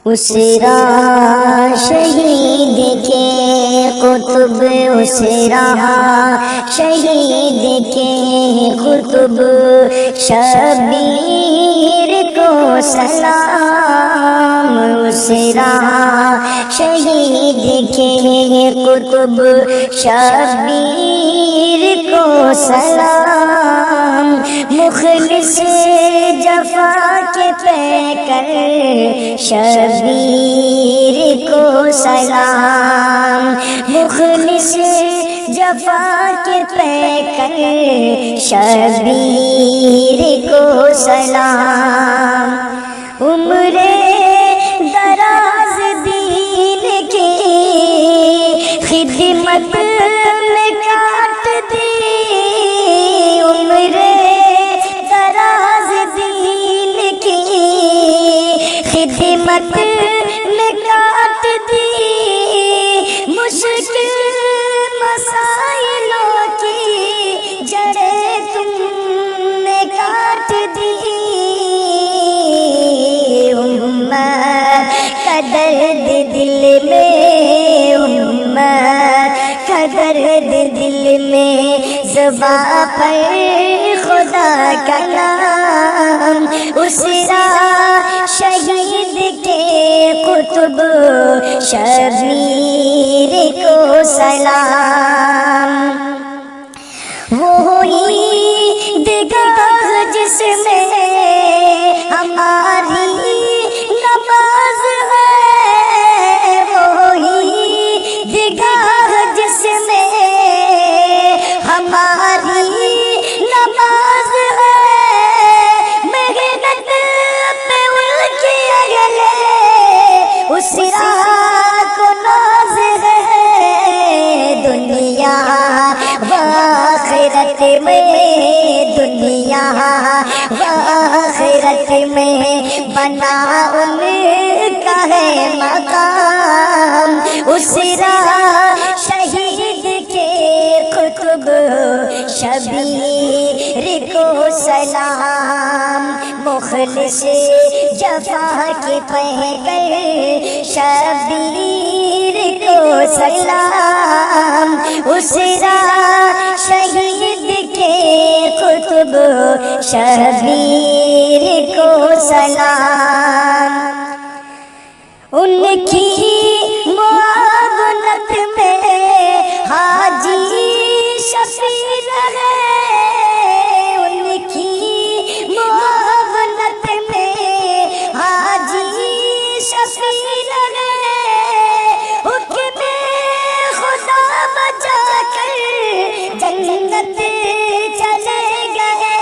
اسرا شہید کے قطب، اسرا شہید کے قطب، شبیر کو سلام، اسرا شہید کے قطب، شبیر کو سلام، مخلص جفا کے پیکر شبیر کو سلام، مخلص جفا کے پیکر شبیر کو سلام، عمر دراز دین کی خدمت میں کاٹ دی، عمر دراز دین کی خدمت میں کاٹ دی، مشکل مسائلوں کی جڑیں تم نے کاٹ دی، امت کا درد دل میں، امت کا درد دل میں، زباں پر خدا کا نام، اسرا شہید کے قطب، شبیر کو سلام، وہ عیدگاہ جس میں ہماری نماز ہے، وہ عیدگاہ جس میں ہماری نماز ہے، محنت پہ ان کی اگلے اسرا کو ناز ہے، دنیا وآخرت میں، دنیا وآخرت میں بنا ان کا ہے مقام، اسرا شہید کے قطب، شبیر کو سلام، مخلص جفا کے پیکر شبیر کو سلام، اسرا شہید کے قطب، شبیر کو سلام، ان کی معاونت میں حاجی شفیع ہے، ان کی معاونت میں حاجی شفیع ہے، حکم خدا بچا کر جنت چلے گئے،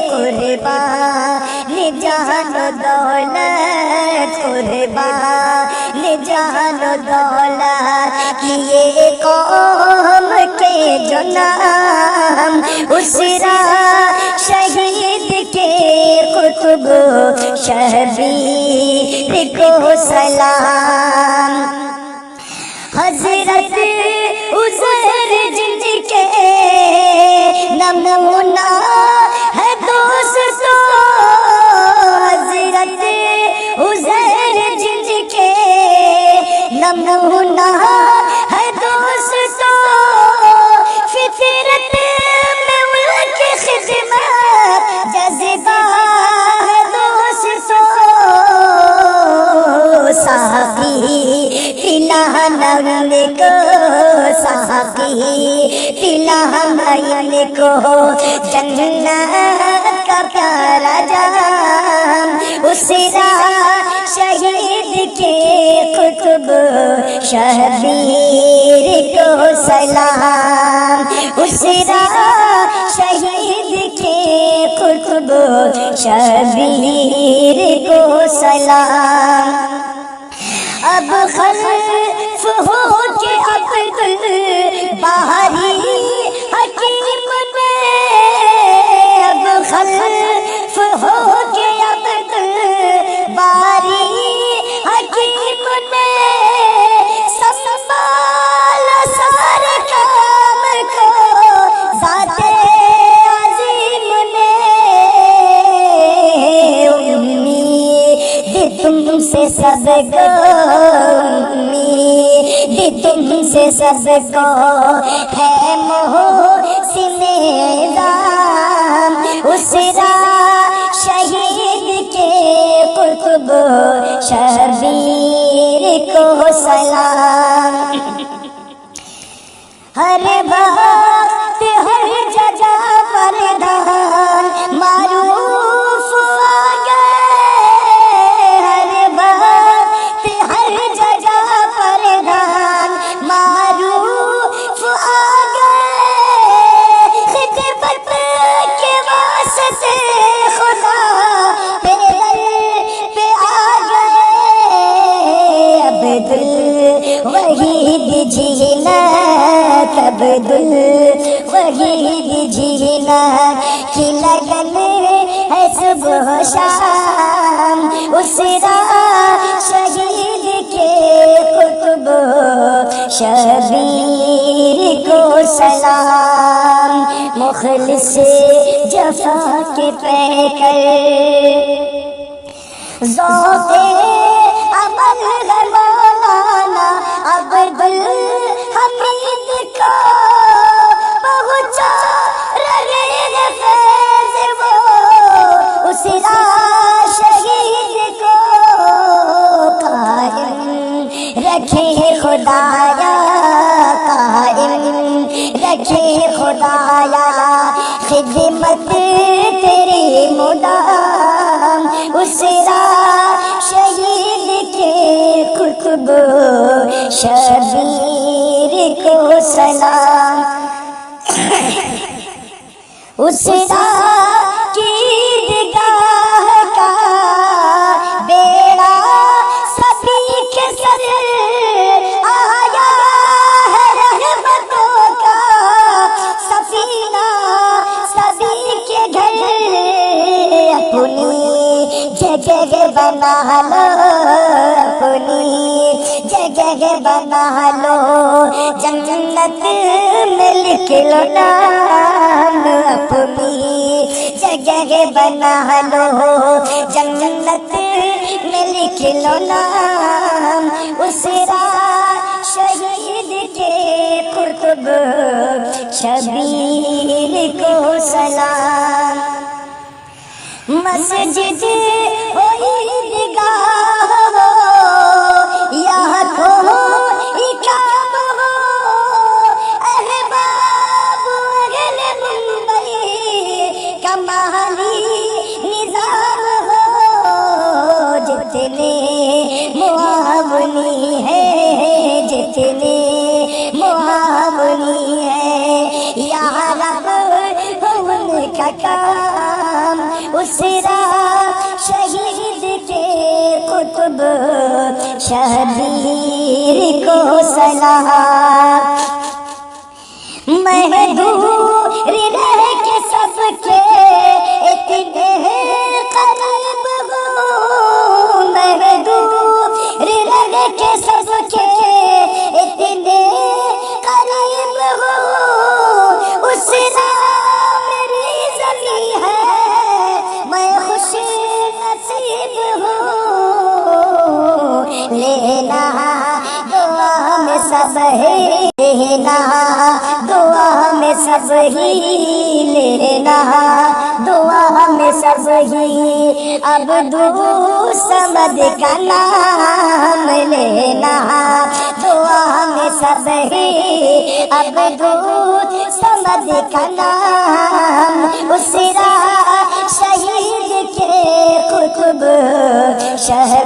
قربان جان و دولت، قربان جان و دولت کیے قوم کے جو نام، اسرا شہید کے قطب، شبیر کو سلام، حضرت عزیر جن کے نمونہ ہے دوستو، حضرت عزیر جن کے نمونہ ہے دوستو، فطرت میں ان کی خدمت جذبہ ہے دوستو، ساقی پلانا ان کو، ساقی پلانا ان کو جنت کا پیارا جام، اسرا شہید کے قطب، شبیر کو سلام، اسرا شہید کے قطب، شبیر کو سلام، اب خلف ہو کے عبد الباری حکیم نے، اب خلف ہو کے عبد الباری حکیم نے، سنبھال سارے کام کو ذات عظیم نے، امید تم سے سب کو امید تم سے سب کو ہے محسن اعظم اسرا شہید کے قطب شبیر کو سلام ہر وقت ہر جگہ پردھان معروف آ گئے ہر وقت ہر جگہ پردھان معروف آ گئے خدمت کے واسطے خدا پہ آ گئے عبدالوحید جینا عبدالوحید جینا کی لگن ہے صبح و شام اسرا شہید کے قطب شبیر کو سلام مخلص جفا کے پیکر ذوق عمل ہے مولانا عبدالحمید کو پہنچا رہے ہیں فیض وہ اسرا شہید کو قائم رکھے خدایا قائم رکھے خدایا خدمت تیری مدام اسرا شہید کے قطب شبیر کو سلام اسرا کی عیدگاہ کا بیڑا سبھی کے سر آیا ہے رحمتوں کا سفینہ سبھی کے گھر اپنی جگہ بنا لو اپنی جگہ بنا لو جنت میں لکھ لو نام اپنی جگہ بنا لو جنت میں لکھ لو نام اسرا شہید کے قطب شبیر کو سلام مسجد ہو عیدگاہ ہو یا کوئی کام ہو احباب اہل ممبئی کا مالی نظام ہو جتنے معاونی ہے جتنے معاونی ہے یا رب ان کا کام اسرا شہید کے قطب شبیر کو سلام محدود رہ کے سب کے اتنے قریب ہو محدود رہ کے سب کے اتنے قریب ہو اسرا میری زمین ہے میں خوش نصیب ہوں لینا دعا میں سب ہے لینا دعا میں سب ہی لینا دعا میں سب ہی عبدالصمد کا نام لینا دعا میں سب ہی عبدالصمد کا نام اسرا شہید کے قطب شہر